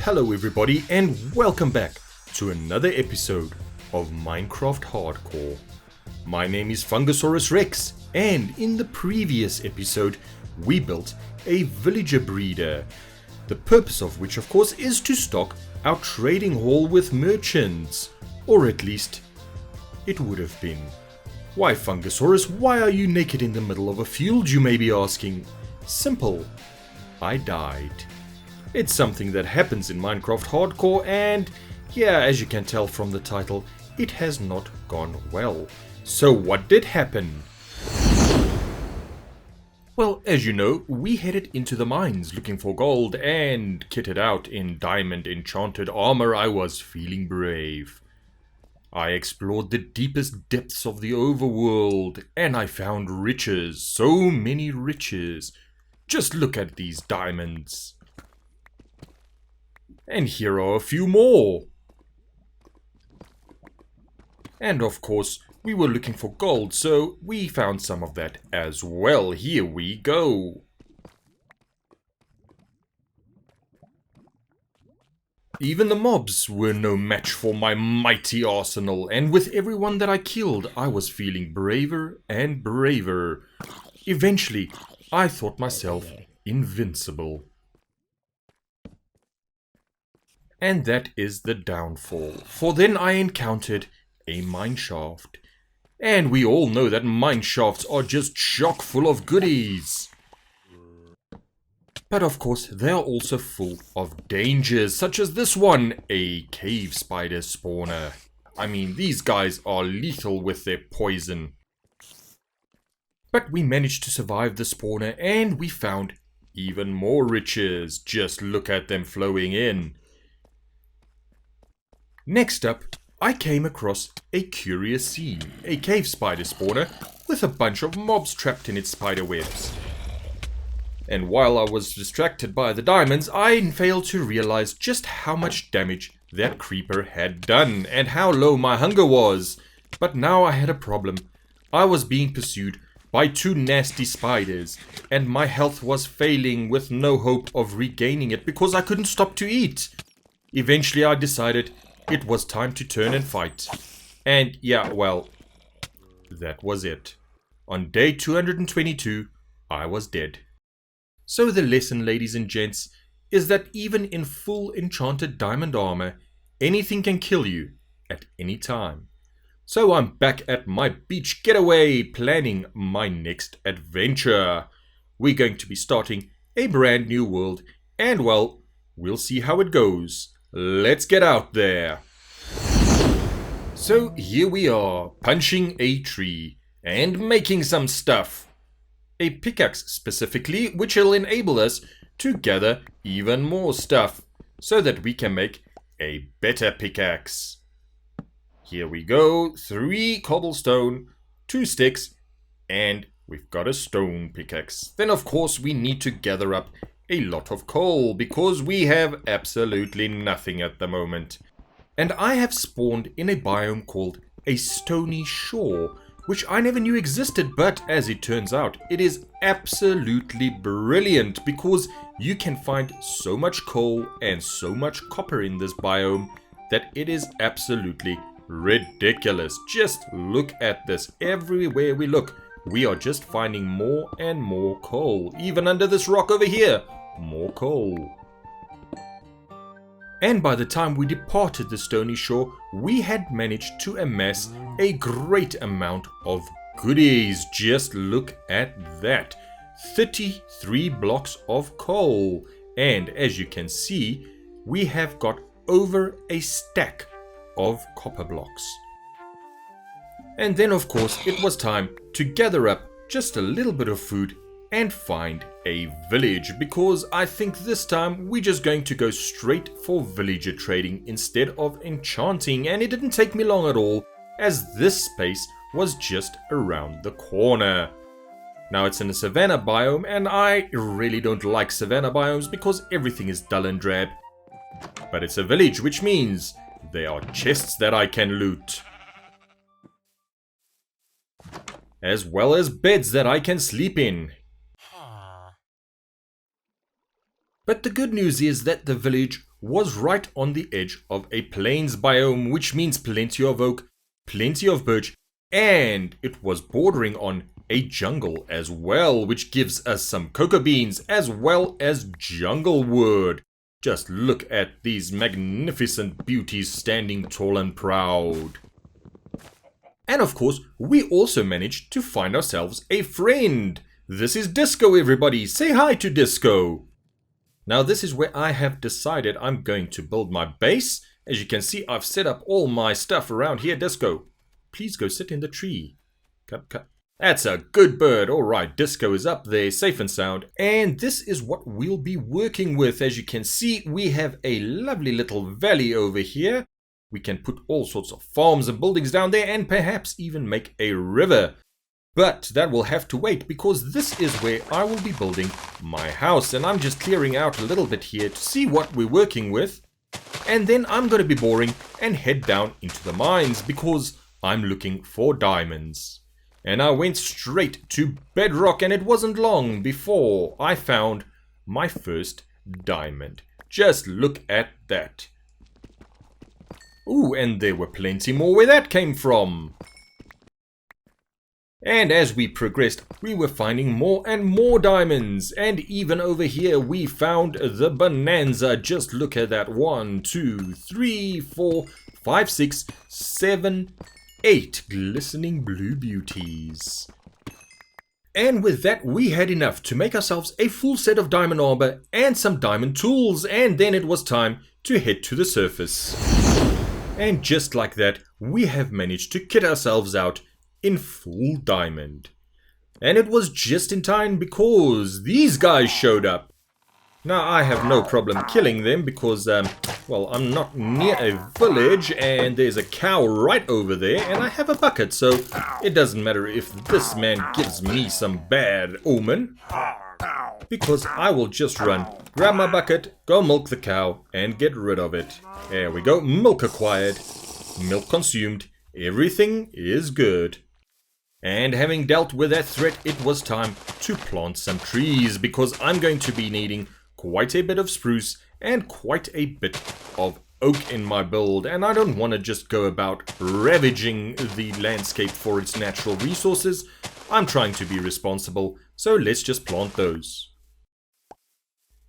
Hello everybody and welcome back to another episode of Minecraft Hardcore. My name is Fungusaurus Rex, and in the previous episode we built a villager breeder, the purpose of which of course is to stock our trading hall with merchants, or at least it would have been. Why Fungusaurus, why are you naked in the middle of a field, you may be asking? Simple, I died. It's something that happens in Minecraft Hardcore, and yeah, as you can tell from the title, it has not gone well. So what did happen? Well, as you know, we headed into the mines looking for gold, and kitted out in diamond enchanted armor, I was feeling brave. I explored the deepest depths of the overworld, and I found riches, so many riches. Just look at these diamonds. And here are a few more. And of course, we were looking for gold, so we found some of that as well. Here we go. Even the mobs were no match for my mighty arsenal, and with everyone that I killed, I was feeling braver and braver. Eventually, I thought myself invincible. And that is the downfall, for then I encountered a mineshaft. And we all know that mineshafts are just chock full of goodies. But of course, they are also full of dangers, such as this one, a cave spider spawner. I mean, these guys are lethal with their poison. But we managed to survive the spawner, and we found even more riches. Just look at them flowing in. Next up, I came across a curious scene, a cave spider spawner with a bunch of mobs trapped in its spider webs. And while I was distracted by the diamonds, I failed to realize just how much damage that creeper had done and how low my hunger was. But now I had a problem. I was being pursued by two nasty spiders, and my health was failing with no hope of regaining it because I couldn't stop to eat. Eventually I decided it was time to turn and fight. And yeah, well, that was it. On day 222, I was dead. So the lesson, ladies and gents, is that even in full enchanted diamond armor, anything can kill you at any time. So I'm back at my beach getaway, planning my next adventure. We're going to be starting a brand new world, and well, we'll see how it goes. Let's get out there. So here we are, punching a tree and making some stuff. A pickaxe specifically, which will enable us to gather even more stuff so that we can make a better pickaxe. Here we go, 3 cobblestone, 2 sticks, and we've got a stone pickaxe. Then of course we need to gather up a lot of coal because we have absolutely nothing at the moment. And I have spawned in a biome called a stony shore, which I never knew existed, but as it turns out, it is absolutely brilliant because you can find so much coal and so much copper in this biome that it is absolutely ridiculous. Just look at this. Everywhere we look, we are just finding more and more coal. Even under this rock over here, more coal. And by the time we departed the stony shore, we had managed to amass a great amount of goodies. Just look at that. 33 blocks of coal. And as you can see, we have got over a stack of copper blocks. And then of course it was time to gather up just a little bit of food and find a village, because I think this time we're just going to go straight for villager trading instead of enchanting, and it didn't take me long at all as this space was just around the corner. Now it's in a savanna biome, and I really don't like savanna biomes because everything is dull and drab. But it's a village, which means there are chests that I can loot, as well as beds that I can sleep in. But the good news is that the village was right on the edge of a plains biome, which means plenty of oak, plenty of birch, and it was bordering on a jungle as well, which gives us some cocoa beans as well as jungle wood. Just look at these magnificent beauties standing tall and proud. And of course, we also managed to find ourselves a friend. This is Disco, everybody. Say hi to Disco. Now this is where I have decided I'm going to build my base. As you can see, I've set up all my stuff around here. Disco, please go sit in the tree. Cut. That's a good bird. Alright, Disco is up there, safe and sound. And this is what we'll be working with. As you can see, we have a lovely little valley over here. We can put all sorts of farms and buildings down there and perhaps even make a river. But that will have to wait because this is where I will be building my house. And I'm just clearing out a little bit here to see what we're working with. And then I'm going to be boring and head down into the mines because I'm looking for diamonds. And I went straight to bedrock, and it wasn't long before I found my first diamond. Just look at that. Ooh, and there were plenty more where that came from. And as we progressed, we were finding more and more diamonds. And even over here, we found the bonanza. Just look at that. 1, 2, 3, 4, 5, 6, 7, 8 glistening blue beauties. And with that, we had enough to make ourselves a full set of diamond armor and some diamond tools. And then it was time to head to the surface. And just like that, we have managed to kit ourselves out in full diamond. And it was just in time because these guys showed up. Now I have no problem killing them because, well, I'm not near a village and there's a cow right over there and I have a bucket, so it doesn't matter if this man gives me some bad omen. Because I will just run, grab my bucket, go milk the cow and get rid of it. There we go, milk acquired, milk consumed, everything is good. And having dealt with that threat, it was time to plant some trees because I'm going to be needing quite a bit of spruce and quite a bit of oak in my build, and I don't want to just go about ravaging the landscape for its natural resources. I'm trying to be responsible, so let's just plant those.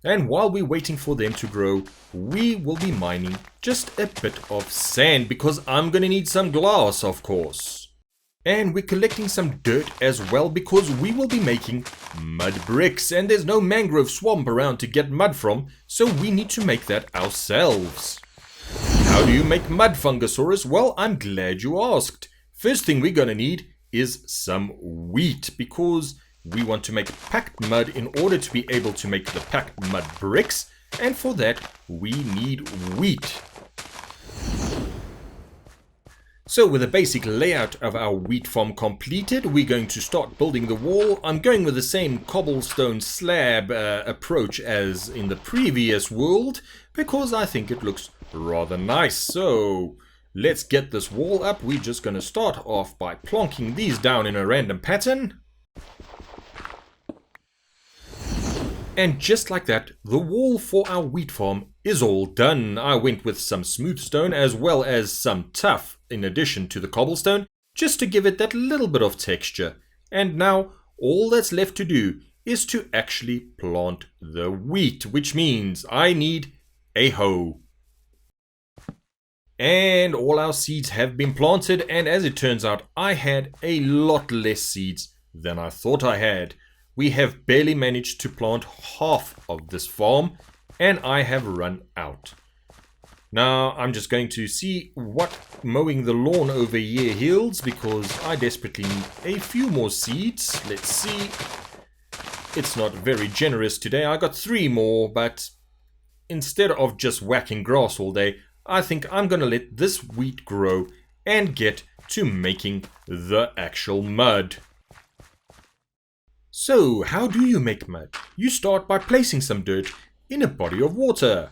And while we're waiting for them to grow, we will be mining just a bit of sand because I'm gonna need some glass, of course. And we're collecting some dirt as well because we will be making mud bricks, and there's no mangrove swamp around to get mud from, so we need to make that ourselves. How do you make mud, Fungusaurus? Well, I'm glad you asked. First thing we're gonna need is some wheat because we want to make packed mud in order to be able to make the packed mud bricks, and for that we need wheat. So with the basic layout of our wheat farm completed, we're going to start building the wall. I'm going with the same cobblestone slab approach as in the previous world because I think it looks rather nice. So let's get this wall up. We're just going to start off by plonking these down in a random pattern. And just like that, the wall for our wheat farm is all done. I went with some smooth stone as well as some tuff in addition to the cobblestone, just to give it that little bit of texture. And now all that's left to do is to actually plant the wheat, which means I need a hoe. And all our seeds have been planted, and as it turns out, I had a lot less seeds than I thought I had. We have barely managed to plant half of this farm, and I have run out. Now, I'm just going to see what mowing the lawn over here yields, because I desperately need a few more seeds. Let's see. It's not very generous today. I got 3 more, but instead of just whacking grass all day, I think I'm going to let this wheat grow and get to making the actual mud. So, how do you make mud? You start by placing some dirt in a body of water.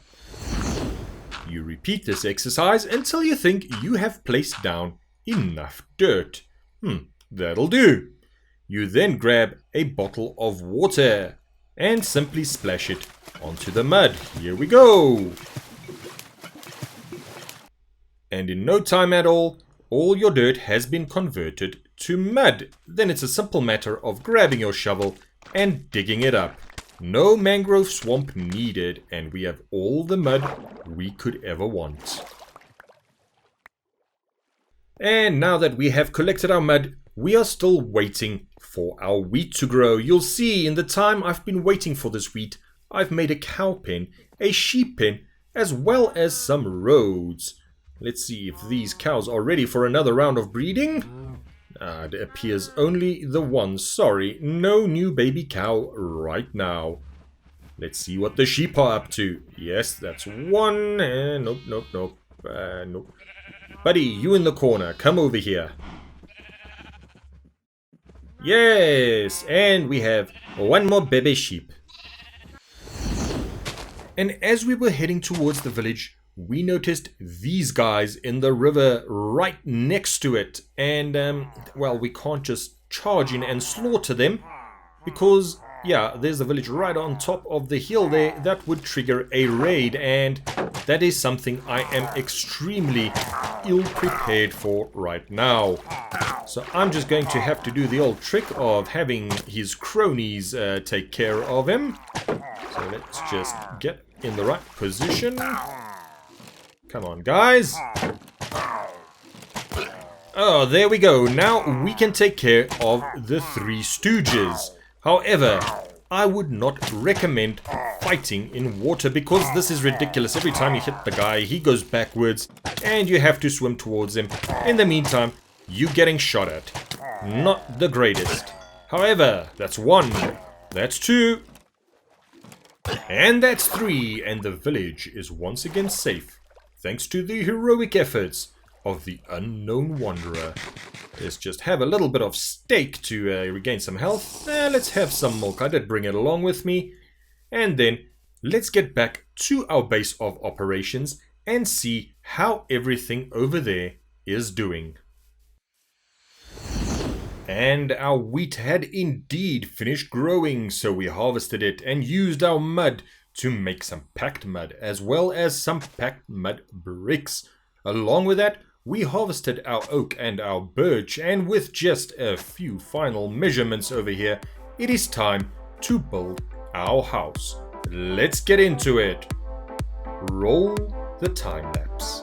You repeat this exercise until you think you have placed down enough dirt. That'll do. You then grab a bottle of water and simply splash it onto the mud. Here we go. And in no time at all your dirt has been converted to mud. Then it's a simple matter of grabbing your shovel and digging it up. No mangrove swamp needed, and we have all the mud we could ever want. And now that we have collected our mud, we are still waiting for our wheat to grow. You'll see in the time I've been waiting for this wheat, I've made a cow pen, a sheep pen, as well as some roads. Let's see if these cows are ready for another round of breeding. It appears only the one. Sorry, no new baby cow right now. Let's see what the sheep are up to. Yes, that's one. Nope. Nope. Buddy, you in the corner. Come over here. Yes, and we have one more baby sheep. And as we were heading towards the village, we noticed these guys in the river right next to it. And, well, we can't just charge in and slaughter them because, yeah, there's a village right on top of the hill there that would trigger a raid. And that is something I am extremely ill-prepared for right now. So I'm just going to have to do the old trick of having his cronies take care of him. So let's just get in the right position. Come on, guys. Oh, there we go. Now we can take care of the Three Stooges. However, I would not recommend fighting in water because this is ridiculous. Every time you hit the guy, he goes backwards and you have to swim towards him. In the meantime, you getting shot at. Not the greatest. However, that's one. That's two. And that's three. And the village is once again safe. Thanks to the heroic efforts of the unknown wanderer. Let's just have a little bit of steak to regain some health. Let's have some milk. I did bring it along with me. And then let's get back to our base of operations and see how everything over there is doing. And our wheat had indeed finished growing, so we harvested it and used our mud to make some packed mud, as well as some packed mud bricks. Along with that, we harvested our oak and our birch, and with just a few final measurements over here, it is time to build our house. Let's get into it. Roll the time lapse.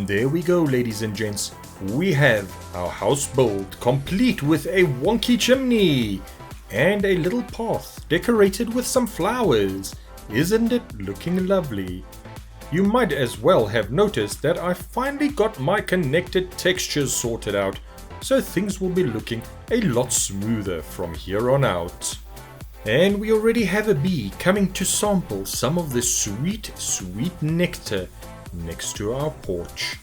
And there we go, ladies and gents. We have our houseboat complete with a wonky chimney and a little path decorated with some flowers. Isn't it looking lovely? You might as well have noticed that I finally got my connected textures sorted out, so things will be looking a lot smoother from here on out. And we already have a bee coming to sample some of the sweet, sweet nectar next to our porch.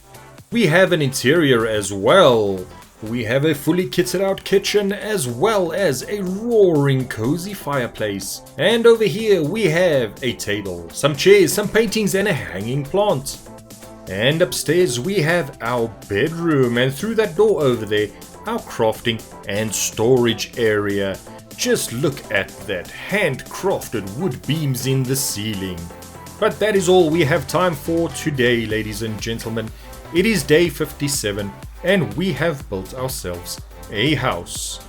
We have an interior as well. We have a fully kitted out kitchen as well as a roaring cozy fireplace. And over here we have a table, some chairs, some paintings and a hanging plant. And upstairs we have our bedroom, and through that door over there, our crafting and storage area. Just look at that handcrafted wood beams in the ceiling. But that is all we have time for today, ladies and gentlemen. It is day 57 and we have built ourselves a house.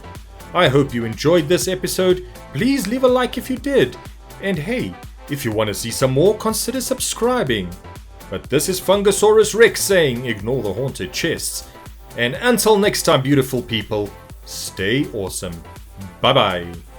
I hope you enjoyed this episode. Please leave a like if you did. And hey, if you want to see some more, consider subscribing. But this is Fungusaurus Rex saying ignore the haunted chests. And until next time, beautiful people, stay awesome. Bye bye.